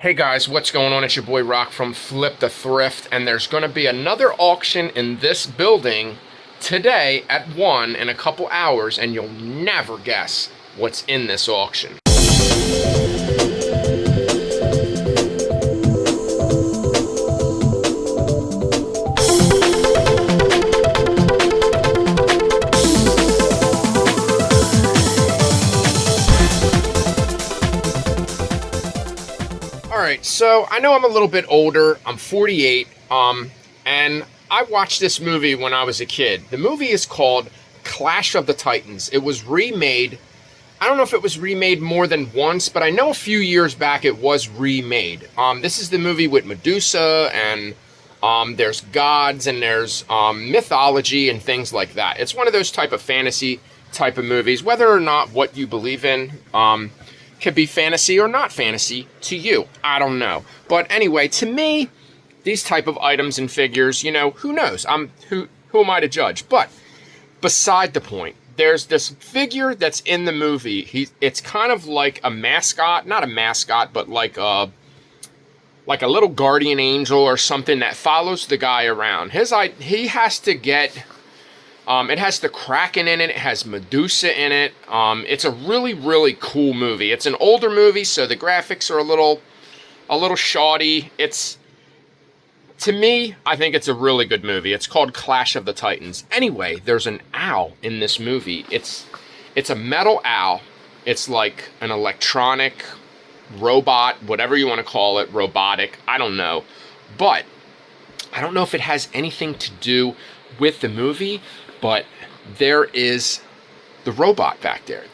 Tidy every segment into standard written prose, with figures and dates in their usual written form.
Hey guys, what's going on? It's your boy Rock from Flip the Thrift, and there's going to be another auction in this building today at 1 in a couple hours, and you'll never guess what's in this auction. Alright, so I know I'm a little bit older. I'm 48, and I watched this movie when I was a kid. The movie is called Clash of the Titans. It was remade. I don't know if it was remade more than once, but I know a few years back it was remade. This is the movie with Medusa, and there's gods, and there's mythology and things like that. It's one of those type of fantasy type of movies, whether or not what you believe in could be fantasy or not fantasy to you. I don't know. But anyway, to me, these type of items and figures, you know, who knows? Who am I to judge? But beside the point, there's this figure that's in the movie. It's kind of like a mascot, not a mascot, but like a little guardian angel or something that follows the guy around. He has to get it has the Kraken in it. It has Medusa in it. It's a really, really cool movie. It's an older movie, so the graphics are a little shoddy. To me, I think it's a really good movie. It's called Clash of the Titans. Anyway, there's an owl in this movie. It's a metal owl. It's like an electronic robot, whatever you want to call it, robotic. I don't know. But I don't know if it has anything to do with the movie. But there is the robot back there.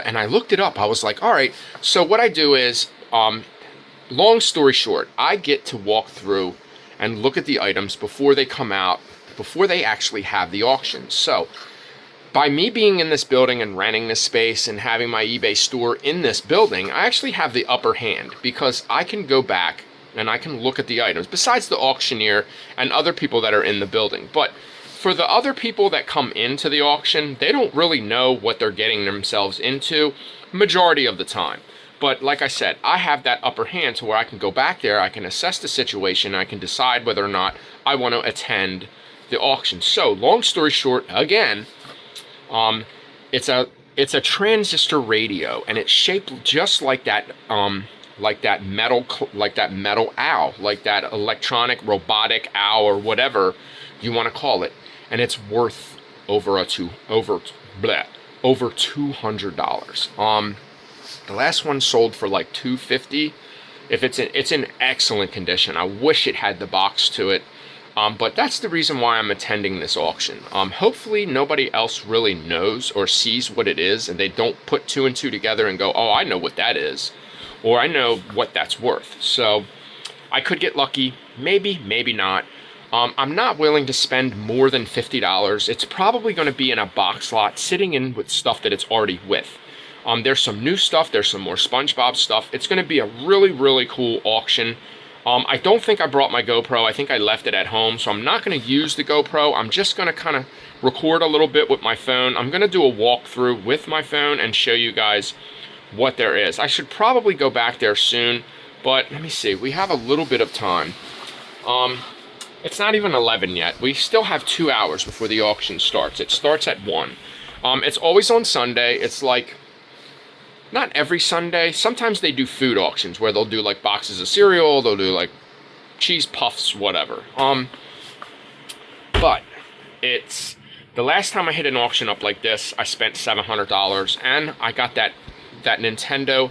And I looked it up. I was like, all right. So what I do is, long story short, I get to walk through and look at the items before they come out, before they actually have the auction. So by me being in this building and renting this space and having my eBay store in this building, I actually have the upper hand because I can go back and I can look at the items besides the auctioneer and other people that are in the building. But for the other people that come into the auction, they don't really know what they're getting themselves into majority of the time. But like I said, I have that upper hand to where I can go back there, I can assess the situation, I can decide whether or not I want to attend the auction. So, long story short, again, it's a transistor radio, and it's shaped just like that metal owl, like that electronic robotic owl or whatever you want to call it. And it's worth over $200. The last one sold for like $250. It's in excellent condition. I wish it had the box to it. But that's the reason why I'm attending this auction. Hopefully nobody else really knows or sees what it is, and they don't put two and two together and go, oh, I know what that is, or I know what that's worth. So I could get lucky, maybe, maybe not. I'm not willing to spend more than $50. It's probably going to be in a box lot, sitting in with stuff that it's already with. There's some new stuff. There's some more SpongeBob stuff. It's going to be a really, really cool auction. I don't think I brought my GoPro. I think I left it at home, so I'm not going to use the GoPro. I'm just going to kind of record a little bit with my phone. I'm going to do a walkthrough with my phone and show you guys what there is. I should probably go back there soon, but let me see. We have a little bit of time. It's not even 11 yet. We still have 2 hours before the auction starts. It starts at 1. It's always on Sunday. It's like, not every Sunday. Sometimes they do food auctions where they'll do like boxes of cereal. They'll do like cheese puffs, whatever. But it's, the last time I hit an auction up like this, I spent $700 and I got that Nintendo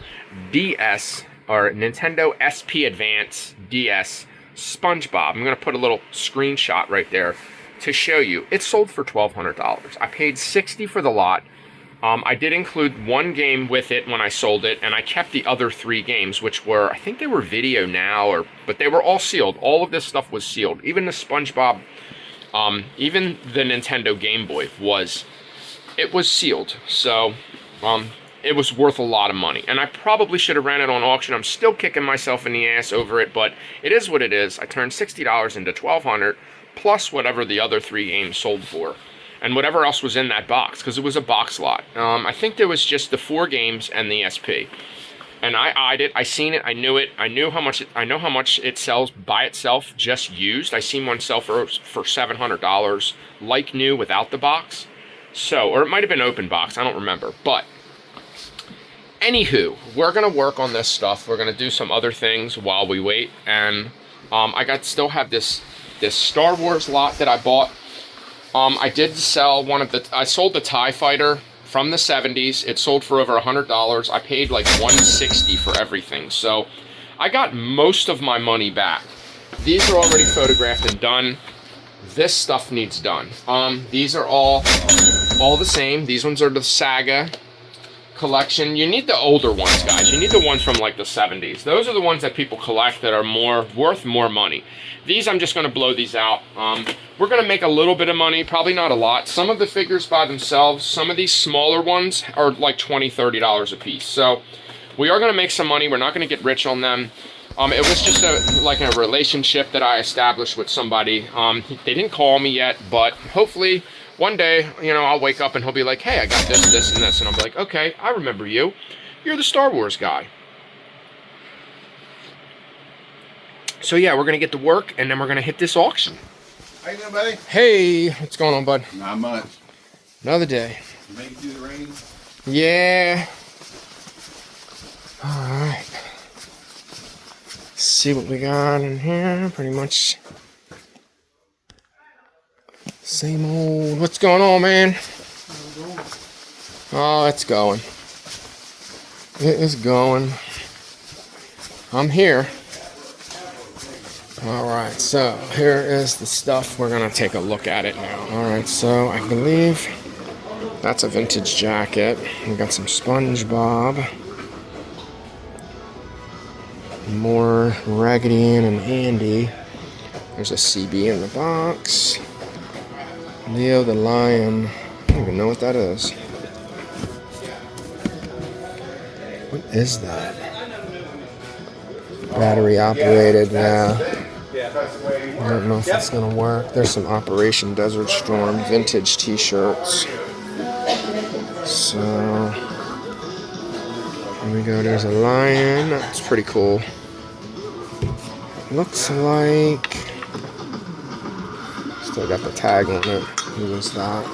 DS or Nintendo SP Advance DS SpongeBob. I'm going to put a little screenshot right there to show you. It sold for $1,200. I paid $60 for the lot. I did include one game with it when I sold it, and I kept the other 3 games, which were, I think they were Video Now, but they were all sealed. All of this stuff was sealed. Even the SpongeBob, even the Nintendo Game Boy was sealed. So, it was worth a lot of money. And I probably should have ran it on auction. I'm still kicking myself in the ass over it, but it is what it is. I turned $60 into $1,200, plus whatever the other 3 games sold for. And whatever else was in that box, because it was a box lot. I think there was just the 4 games and the SP. and I eyed it. I seen it. I knew it. I know how much it sells by itself, just used. I seen one sell for $700, like new without the box. So, or it might have been open box. I don't remember. But anywho, we're gonna work on this stuff. We're gonna do some other things while we wait. And still have this Star Wars lot that I bought. I did sell I sold the TIE Fighter from the 70s. It sold for over $100. I paid like $160 for everything. So I got most of my money back. These are already photographed and done. This stuff needs done. These are all the same. These ones are the Saga collection. You need the older ones, guys. You need the ones from like the 70s. Those are the ones that people collect that are worth more money. These, I'm just going to blow these out. We're going to make a little bit of money, probably not a lot. Some of the figures by themselves, some of these smaller ones are like $20, $30 a piece. So we are going to make some money. We're not going to get rich on them. It was just like a relationship that I established with somebody. They didn't call me yet, but hopefully one day, you know, I'll wake up and he'll be like, hey, I got this, this, and this. And I'll be like, okay, I remember you. You're the Star Wars guy. So yeah, we're going to get to work, and then we're going to hit this auction. How you doing, buddy? Hey, what's going on, bud? Not much. Another day. You make it through the rain? Yeah. Alright. See what we got in here. Pretty much same old. What's going on, man? Oh, it's going. It is going. I'm here. Alright, so here is the stuff. We're going to take a look at it now. Alright, so I believe that's a vintage jacket. We got some SpongeBob. More Raggedy Ann and Andy. There's a CB in the box. Leo the Lion. I don't even know what that is. What is that? Battery operated, yeah. I don't know if it's gonna work. There's some Operation Desert Storm vintage t-shirts. So here we go. There's a lion. That's pretty cool. Looks like still got the tag on it. Who is that?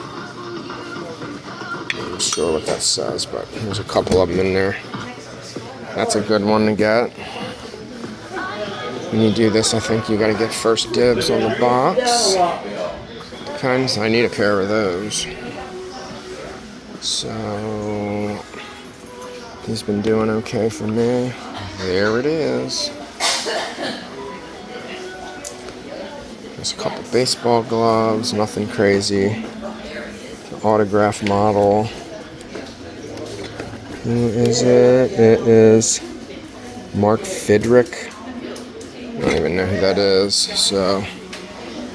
I'm not sure what that says, but there's a couple of them in there. That's a good one to get. When you do this, I think you gotta get first dibs on the box. Depends. I need a pair of those. So he's been doing okay for me. There it is. There's a couple baseball gloves, nothing crazy. The autograph model. Who is it? It is Mark Fidrick. I don't even know who that is. So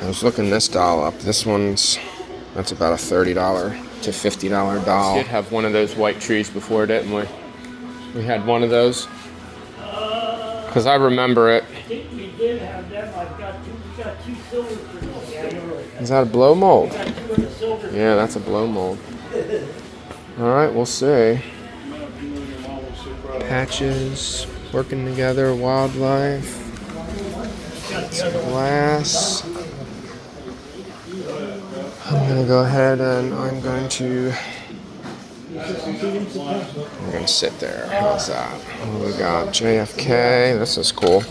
I was looking this doll up. That's about a $30 to $50 doll. We did have one of those white trees before, didn't we? We had one of those. Because I remember it. I think we did have them. We got two silver trees. Is that a blow mold? We got two of the silver trees. Yeah, that's a blow mold. Alright, we'll see. Patches, working together, wildlife. Some glass. I'm going to go ahead and I'm going to sit there. How's that? We got JFK. This is cool.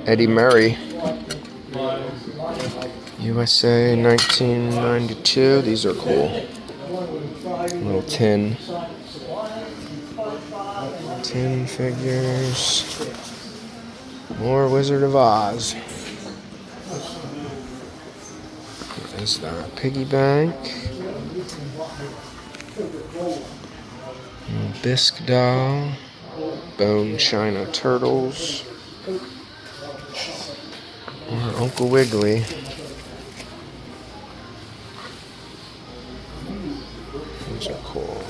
Eddie Murray. USA 1992. These are cool. Little tin figures. More Wizard of Oz. What is that? Piggy bank. Bisque doll. Bone china turtles. Or Uncle Wiggily. These are cool.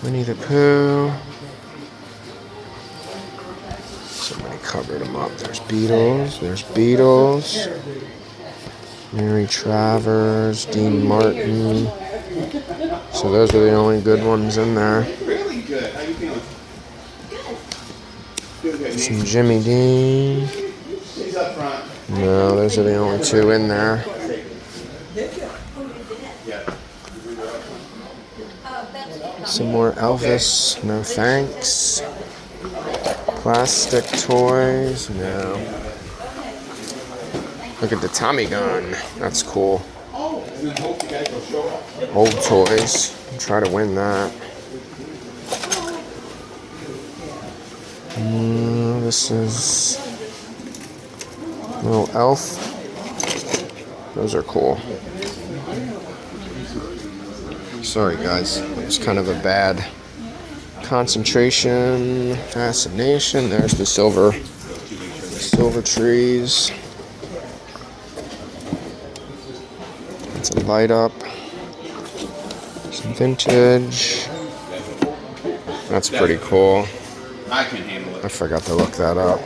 Winnie the Pooh. Somebody covered them up. There's Beatles. There's Beatles. Mary Travers. Dean Martin. So those are the only good ones in there. Really good. How you feeling? Feel good. Some Jimmy Dean. He's up front. No, those are the only two in there. Yeah. Some more Elvis. No thanks. Plastic toys. No. Look at the Tommy gun. That's cool. And then hope you guys will show up. Old toys. Try to win that. This is little elf. Those are cool. Sorry guys, it was kind of a bad concentration, fascination. There's the silver trees. It's a light up. Some vintage. That's pretty cool. I can handle I it. forgot to look that up.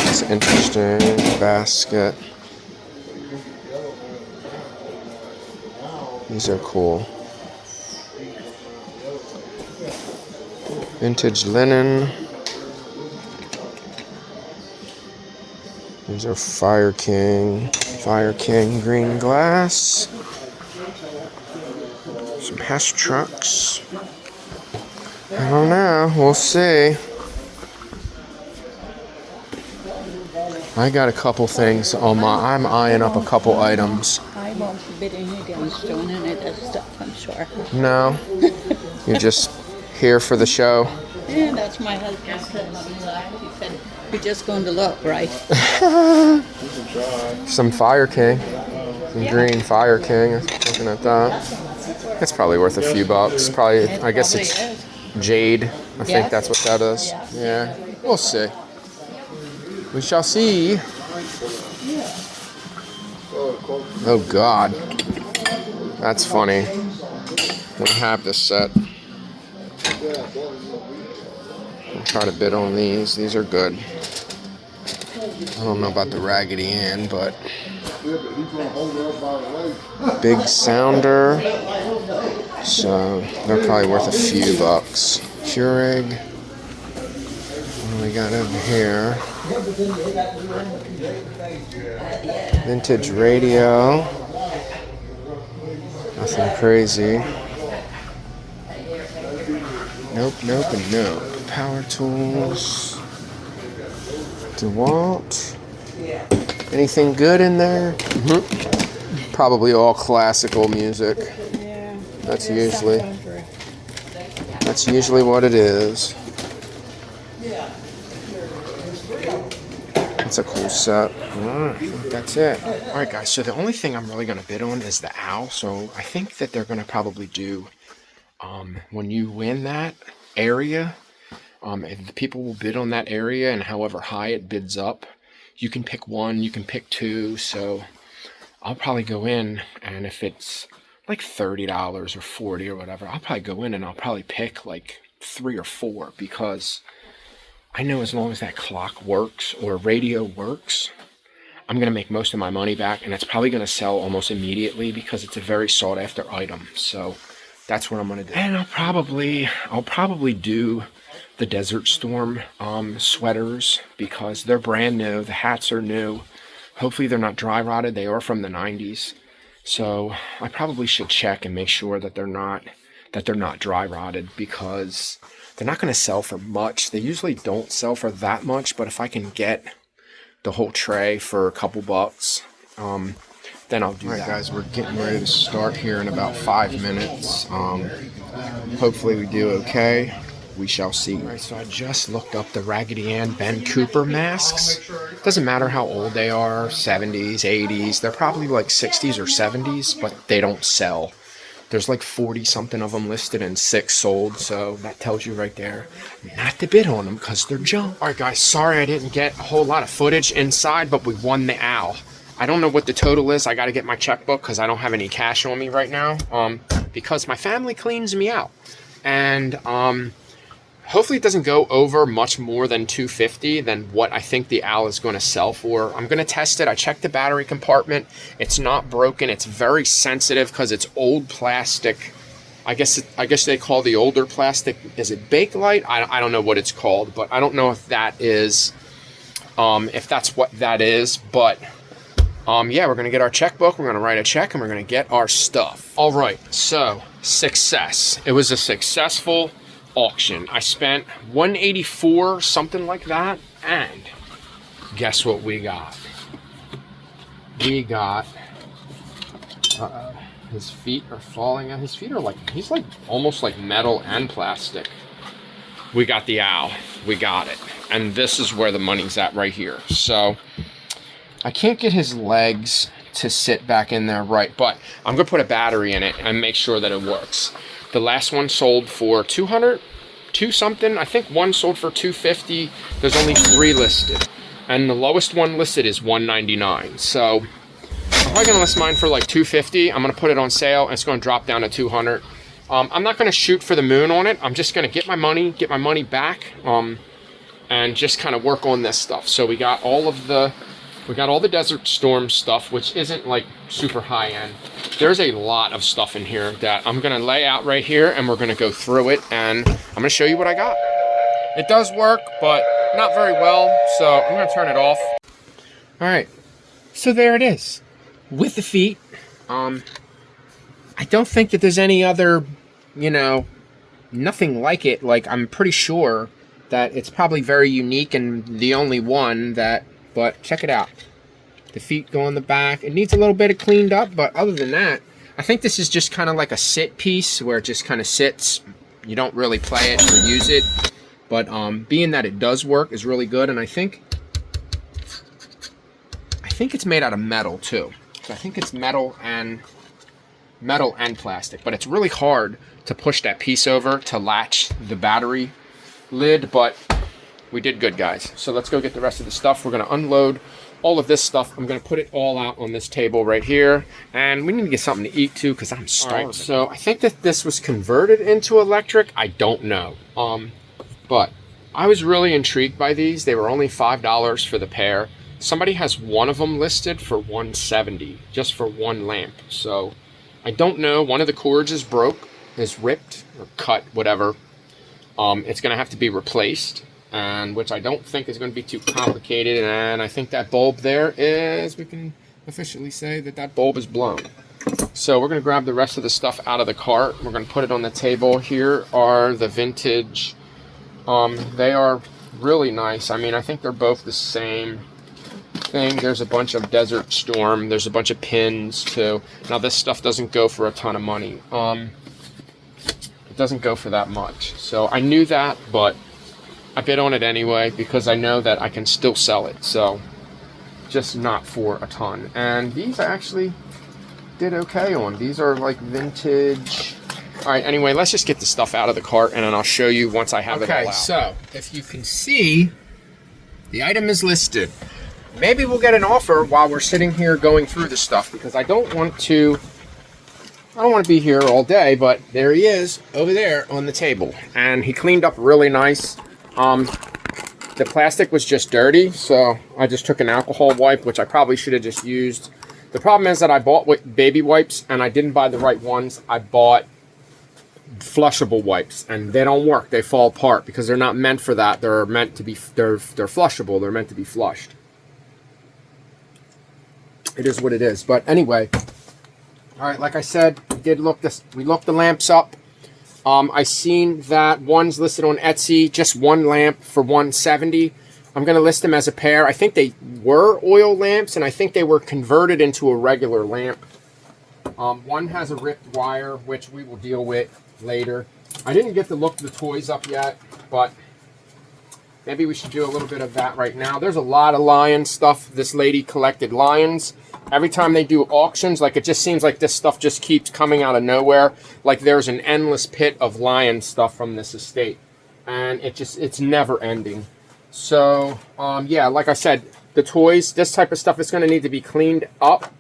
It's interesting. Basket. These are cool. Vintage linen. These are Fire King green glass. Some Hess trucks. I don't know. We'll see. I got a couple things on my. I'm eyeing up a couple items. I won't be bidding against doing any of that stuff, I'm sure. No, you're just here for the show. Yeah, that's my husband said. He said, you're just going to look, right? Some Fire King, some green Fire King. Looking at that, it's probably worth a few bucks. Probably, I guess probably it's is. jade. I think Yes. that's what that is. Yes. Yeah, we'll see. We shall see. Oh God, that's funny. I have this set. I'll try to bid on these. These are good. I don't know about the Raggedy Ann, but big sounder. So they're probably worth a few bucks. Keurig. What do we got over here? Vintage radio. Nothing crazy. Nope, nope, and nope. Power tools. DeWalt. Anything good in there? Probably all classical music. Yeah. That's usually what it is. That's a cool set. Alright, that's it. Alright guys, so the only thing I'm really going to bid on is the owl. So I think that they're going to probably do, when you win that area, if the people will bid on that area, and however high it bids up, you can pick one, you can pick two. So I'll probably go in, and if it's like $30 or $40 or whatever, I'll probably go in and I'll probably pick like 3 or 4, because I know as long as that clock works or radio works, I'm going to make most of my money back, and it's probably going to sell almost immediately because it's a very sought after item. So that's what I'm going to do. And I'll probably do the Desert Storm sweaters, because they're brand new. The hats are new. Hopefully they're not dry rotted. They are from the 90s. So I probably should check and make sure that they're not dry rotted, because they're not going to sell for much. They usually don't sell for that much, but if I can get the whole tray for a couple bucks, then I'll do that. All right, guys, we're getting ready to start here in about 5 minutes. Hopefully we do okay. We shall see. All right, so I just looked up the Raggedy Ann Ben Cooper masks. Doesn't matter how old they are, 70s, 80s. They're probably like 60s or 70s, but they don't sell. There's like 40 something of them listed and 6 sold, so that tells you right there not to bid on them because they're junk. All right, guys, sorry I didn't get a whole lot of footage inside, but we won the owl. I don't know what the total is. I got to get my checkbook because I don't have any cash on me right now, because my family cleans me out. And hopefully it doesn't go over much more than 250 than what I think the owl is going to sell for. I'm going to test it. I checked the battery compartment. It's not broken. It's very sensitive because it's old plastic. I guess they call the older plastic, is it Bakelite? I don't know what it's called, but I don't know if that is, if that's what that is. But yeah, we're going to get our checkbook. We're going to write a check and we're going to get our stuff. All right, so success. It was a successful auction. I spent $184, something like that, and guess what we got? We got, his feet are falling out. His feet are like, he's like almost like metal and plastic. We got the owl. We got it. And this is where the money's at right here. So I can't get his legs to sit back in there right, but I'm gonna put a battery in it and make sure that it works. The last one sold for 200, something. I think one sold for 250. There's only 3 listed, and the lowest one listed is 199. So I'm probably gonna list mine for like 250. I'm gonna put it on sale, and it's gonna drop down to 200. I'm not gonna shoot for the moon on it. I'm just gonna get my money back, and just kind of work on this stuff. So we got all the Desert Storm stuff, which isn't like super high end. There's a lot of stuff in here that I'm gonna lay out right here, and we're gonna go through it, and I'm gonna show you what I got. It does work, but not very well, so I'm gonna turn it off. All right, so there it is, with the feet. I don't think that there's any other, nothing like it. Like, I'm pretty sure that it's probably very unique and the only one that, but check it out. The feet go on the back. It needs a little bit of cleaned up, but other than that, I think this is just kind of like a sit piece where it just kind of sits. You don't really play it or use it, but being that it does work is really good. And I think it's made out of metal too. So I think it's metal and plastic, but it's really hard to push that piece over to latch the battery lid, but we did good, guys. So let's go get the rest of the stuff. We're going to unload all of this stuff. I'm going to put it all out on this table right here, and we need to get something to eat too because I'm starving. Right, so I think that this was converted into electric. I don't know, but I was really intrigued by these. They were only $5 for the pair. Somebody has one of them listed for $170 just for one lamp. So I don't know. One of the cords is broke, is ripped or cut, whatever. It's going to have to be replaced, and which I don't think is going to be too complicated. And I think that bulb there is, we can officially say that that bulb is blown. So we're going to grab the rest of the stuff out of the cart. We're going to put it on the table. Here are the vintage. They are really nice. I mean, I think they're both the same thing. There's a bunch of Desert Storm. There's a bunch of pins too. Now this stuff doesn't go for a ton of money. It doesn't go for that much. So I knew that, but I bid on it anyway because I know that I can still sell it. So just not for a ton. And these I actually did okay on. These are like vintage. All right, anyway, let's just get the stuff out of the cart, and then I'll show you once I have it all out. Okay, so if you can see, the item is listed. Maybe we'll get an offer while we're sitting here going through the stuff, because I don't want to be here all day, but there he is over there on the table, and he cleaned up really nice. The plastic was just dirty, so I just took an alcohol wipe, which I probably should have just used. The problem is that I bought baby wipes, and I didn't buy the right ones. I bought flushable wipes, and they don't work. They fall apart because they're not meant for that. They're meant to be, they're flushable. They're meant to be flushed. It is what it is. But anyway, all right, like I said, we looked the lamps up. I seen that one's listed on Etsy, just one lamp for $170. I'm going to list them as a pair. I think they were oil lamps, and I think they were converted into a regular lamp. One has a ripped wire, which we will deal with later. I didn't get to look the toys up yet, but maybe we should do a little bit of that right now. There's a lot of lion stuff. This lady collected lions. Every time they do auctions, like, it just seems like this stuff just keeps coming out of nowhere. Like there's an endless pit of lion stuff from this estate, and it's never ending. So yeah, like I said, the toys, this type of stuff is going to need to be cleaned up.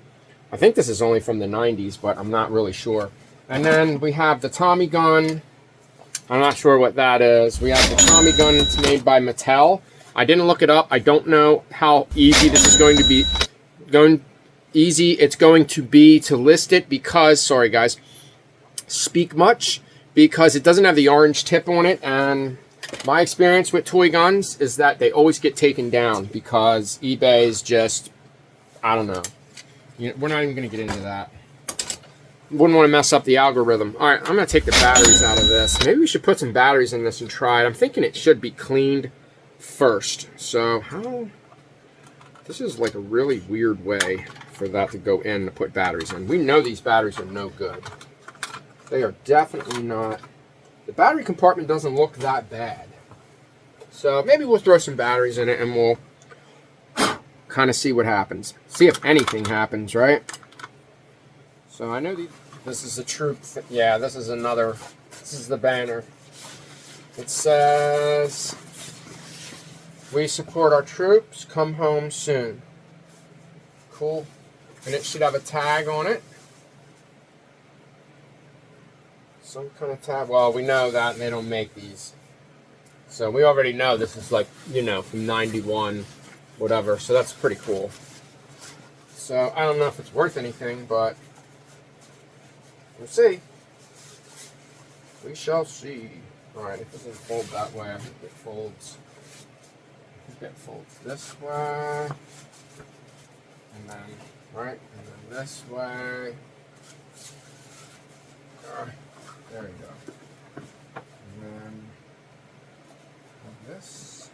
I think this is only from the 90s, but I'm not really sure. And then we have the Tommy gun. I'm not sure what that is. We have the Tommy gun. It's made by Mattel. I didn't look it up. I don't know how easy this is going to be. It's going to be to list it because, sorry guys, speak much, because it doesn't have the orange tip on it, and my experience with toy guns is that they always get taken down because eBay is just, I don't know. We're not even going to get into that. Wouldn't want to mess up the algorithm. All right, I'm going to take the batteries out of this. Maybe we should put some batteries in this and try it. I'm thinking it should be cleaned first. So how... This is like a really weird way for that to go in to put batteries in. We know these batteries are no good. They are definitely not. The battery compartment doesn't look that bad. So maybe we'll throw some batteries in it and we'll kind of see what happens. See if anything happens, right? So I know this is a troop. Yeah, this is another. This is the banner. It says, "We support our troops. Come home soon." Cool. And it should have a tag on it. Some kind of tag. Well, we know that they don't make these. So we already know this is like, you know, from 91, whatever. So that's pretty cool. So I don't know if it's worth anything, but we'll see. We shall see. Alright, it doesn't fold that way. I think it folds. I think it folds this way. And then, right? And then this way. There you go. And then this.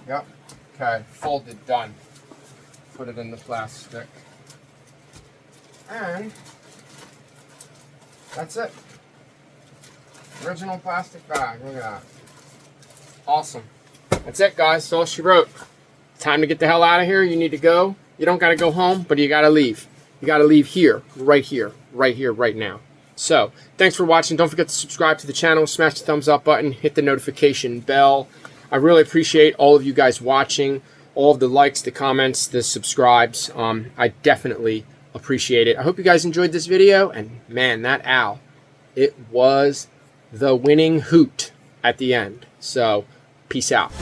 Yep. Okay. Folded, done. Put it in the plastic. And that's it. Original plastic bag. Look at that. Awesome. That's it, guys. That's all she wrote. Time to get the hell out of here. You need to go. You don't got to go home, but you got to leave. You got to leave here, right here, right now. So, thanks for watching. Don't forget to subscribe to the channel. Smash the thumbs up button. Hit the notification bell. I really appreciate all of you guys watching. All of the likes, the comments, the subscribes. I definitely appreciate it. I hope you guys enjoyed this video. And, man, that owl. It was the winning hoot at the end. So, peace out.